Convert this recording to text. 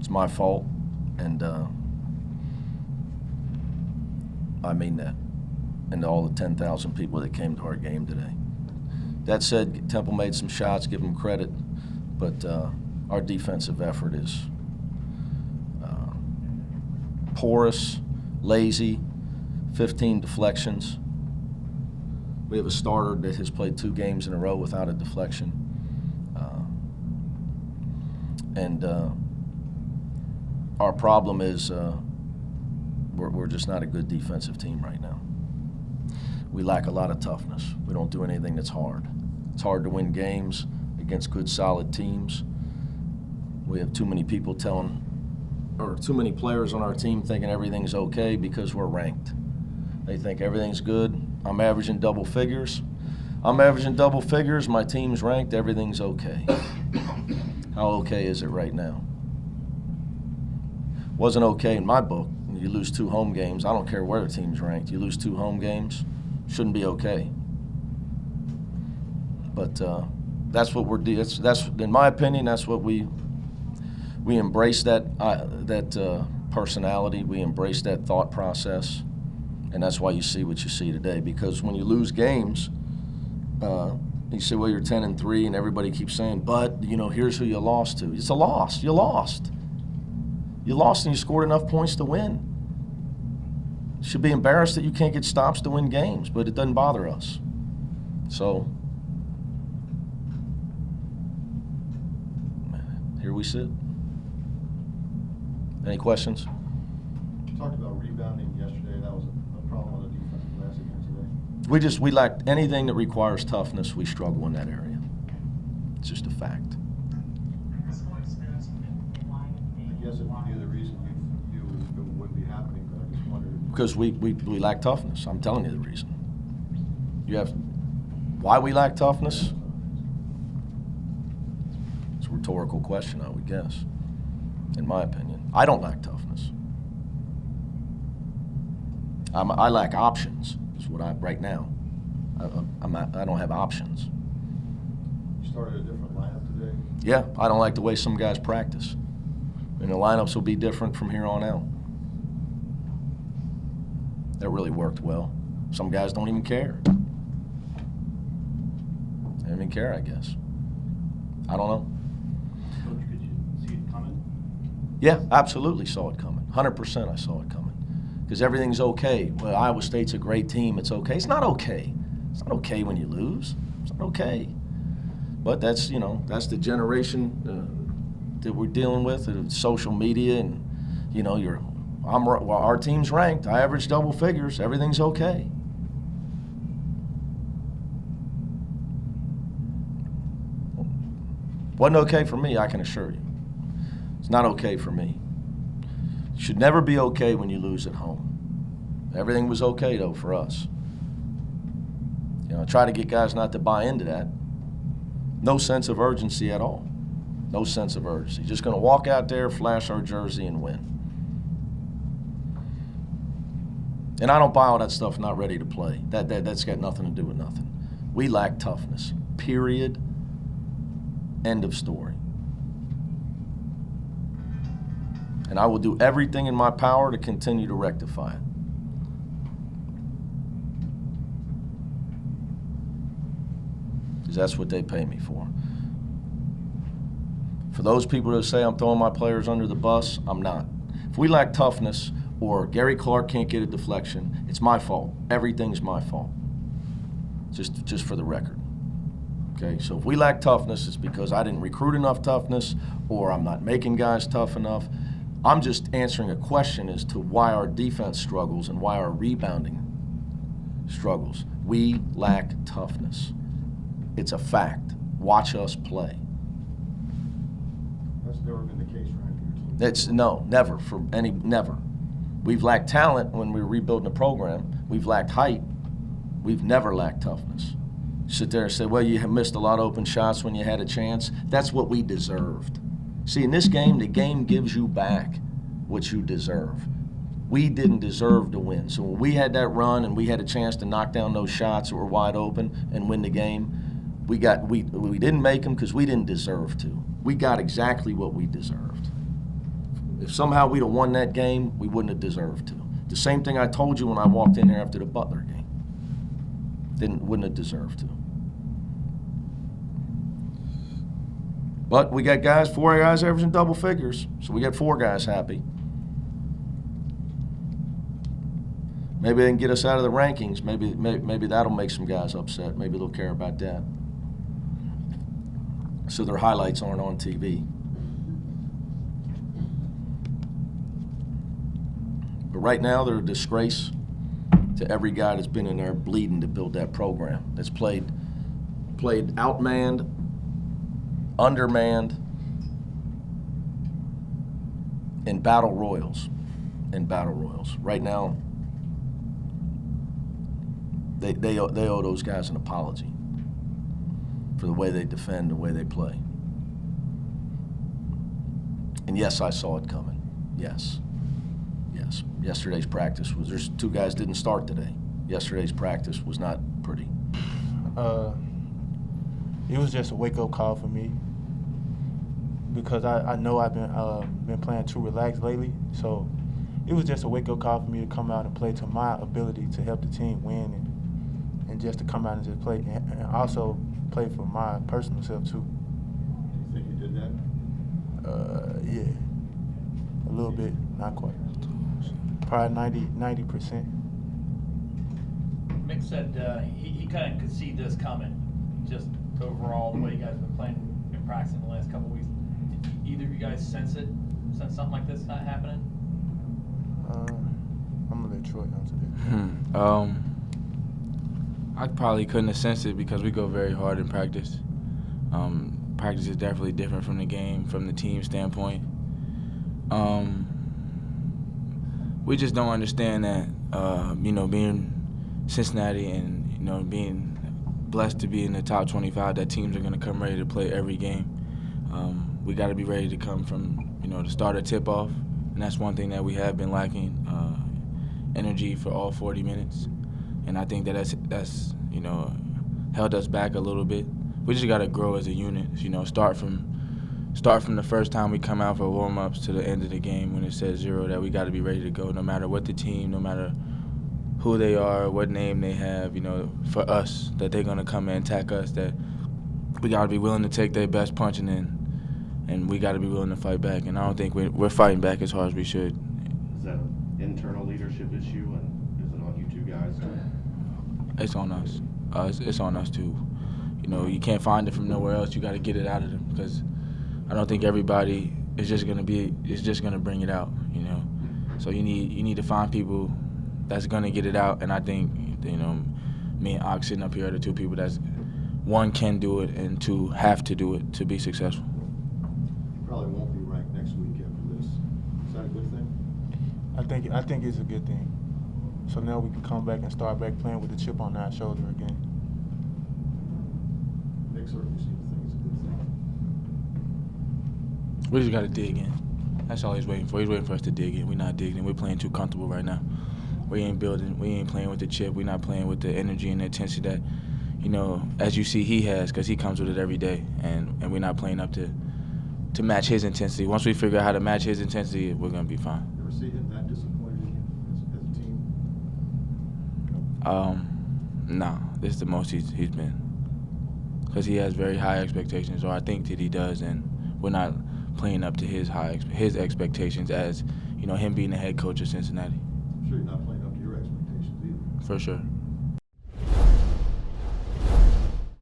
It's my fault, and I mean that. And to all the 10,000 people that came to our game today. That said, Temple made some shots, give them credit, but our defensive effort is porous, lazy, 15 deflections. We have a starter that has played 2 games in a row without a deflection. And our problem is we're just not a good defensive team right now. We lack a lot of toughness. We don't do anything that's hard. It's hard to win games against good, solid teams. We have too many people too many players on our team thinking everything's okay because we're ranked. They think everything's good. I'm averaging double figures. My team's ranked, everything's okay. How okay is it right now? Wasn't okay in my book. You lose 2 home games. I don't care where the team's ranked. You lose 2 home games, shouldn't be okay. But that's what we're doing. That's in my opinion. That's what we embrace that personality. We embrace that thought process, and that's why you see what you see today. Because when you lose games, you say, well, you're 10-3, and everybody keeps saying, but here's who you lost to. It's a loss. You lost. You lost, and you scored enough points to win. You should be embarrassed that you can't get stops to win games, but it doesn't bother us. So here we sit. Any questions? You talked about rebounding yesterday. That was a problem on the defensive glass again today. We lack anything that requires toughness. We struggle in that area. It's just a fact. I guess if you knew the reason, it wouldn't be happening, but I just wondered. Because we lack toughness. I'm telling you the reason. Why we lack toughness? It's a rhetorical question, I would guess, in my opinion. I don't lack toughness. I lack options, is what right now. I don't have options. You started a different lineup today? Yeah, I don't like the way some guys practice. And the lineups will be different from here on out. That really worked well. Some guys don't even care. They don't even care, I guess. I don't know. Coach, could you see it coming? Yeah, absolutely saw it coming. 100% I saw it coming. Because everything's okay. Well, Iowa State's a great team. It's okay. It's not okay. It's not okay when you lose. It's not okay. But that's the generation that we're dealing with, social media, and our team's ranked. I average double figures. Everything's okay. Wasn't okay for me, I can assure you. It's not okay for me. It should never be okay when you lose at home. Everything was okay, though, for us. I try to get guys not to buy into that. No sense of urgency at all. No sense of urgency. Just going to walk out there, flash our jersey, and win. And I don't buy all that stuff, not ready to play. That's got nothing to do with nothing. We lack toughness, period. End of story. And I will do everything in my power to continue to rectify it. Because that's what they pay me for. For those people that say I'm throwing my players under the bus, I'm not. If we lack toughness or Gary Clark can't get a deflection, it's my fault. Everything's my fault. Just for the record. Okay, so if we lack toughness, it's because I didn't recruit enough toughness or I'm not making guys tough enough. I'm just answering a question as to why our defense struggles and why our rebounding struggles. We lack toughness. It's a fact. Watch us play. That's never been the case for any of your team. Never. We've lacked talent when we were rebuilding the program. We've lacked height. We've never lacked toughness. Sit there and say, well, you have missed a lot of open shots when you had a chance. That's what we deserved. See, in this game, the game gives you back what you deserve. We didn't deserve to win. So when we had that run and we had a chance to knock down those shots that were wide open and win the game, we didn't make them because we didn't deserve to. We got exactly what we deserved. If somehow we'd have won that game, we wouldn't have deserved to. The same thing I told you when I walked in there after the Butler game. Wouldn't have deserved to. But we got guys, 4 guys averaging double figures, so we got 4 guys happy. Maybe they can get us out of the rankings. Maybe that'll make some guys upset. Maybe they'll care about that. So their highlights aren't on TV. But right now, they're a disgrace to every guy that's been in there bleeding to build that program. That's played outmanned, undermanned, in battle royals. Right now, they owe those guys an apology for the way they defend, the way they play. And yes, I saw it coming. Yes. Yesterday's practice was, there's 2 guys didn't start today. Yesterday's practice was not pretty. It was just a wake-up call for me because I know I've been playing too relaxed lately. So it was just a wake-up call for me to come out and play to my ability to help the team win and just to come out and just play and also play for my personal self too. Do you think you did that? Yeah, a little bit, not quite. Probably 90%. Mick said he kind of could see this coming, just overall the way you guys have been playing and practicing the last couple weeks. Did either of you guys sense something like this not happening? I'm gonna let Troy answer that. I probably couldn't have sensed it because we go very hard in practice. Practice is definitely different from the game, from the team standpoint. We just don't understand that, being Cincinnati and, being blessed to be in the top 25, that teams are going to come ready to play every game. We got to be ready to come from, the start of tip-off, and that's one thing that we have been lacking, energy for all 40 minutes. And I think that's held us back a little bit. We just got to grow as a unit, start from the first time we come out for warm-ups to the end of the game when it says 0, that we got to be ready to go no matter what the team, no matter who they are, what name they have, for us, that they're going to come and attack us, that we got to be willing to take their best punching and we got to be willing to fight back. And I don't think we're fighting back as hard as we should. Is that an internal leadership issue, and is it on you 2 guys? It's on us. It's on us, too. You can't find it from nowhere else. You got to get it out of them because I don't think everybody is just gonna bring it out, So you need to find people that's gonna get it out, and I think me and Ox sitting up here are the 2 people that's 1 can do it and 2 have to do it to be successful. You probably won't be ranked next week after this. Is that a good thing? I think it's a good thing. So now we can come back and start back playing with the chip on our shoulder again. Nick certainly seems to think it's a good thing. We just got to dig in. That's all he's waiting for. He's waiting for us to dig in. We're not digging in. We're playing too comfortable right now. We ain't building. We ain't playing with the chip. We're not playing with the energy and the intensity that, as you see he has, because he comes with it every day. And we're not playing up to match his intensity. Once we figure out how to match his intensity, we're going to be fine. You ever see him that disappointed in you as a team? No. This is the most he's been. Because he has very high expectations, or I think that he does, and we're not playing up to his expectations as, him being the head coach of Cincinnati. I'm sure you're not playing up to your expectations either. For sure.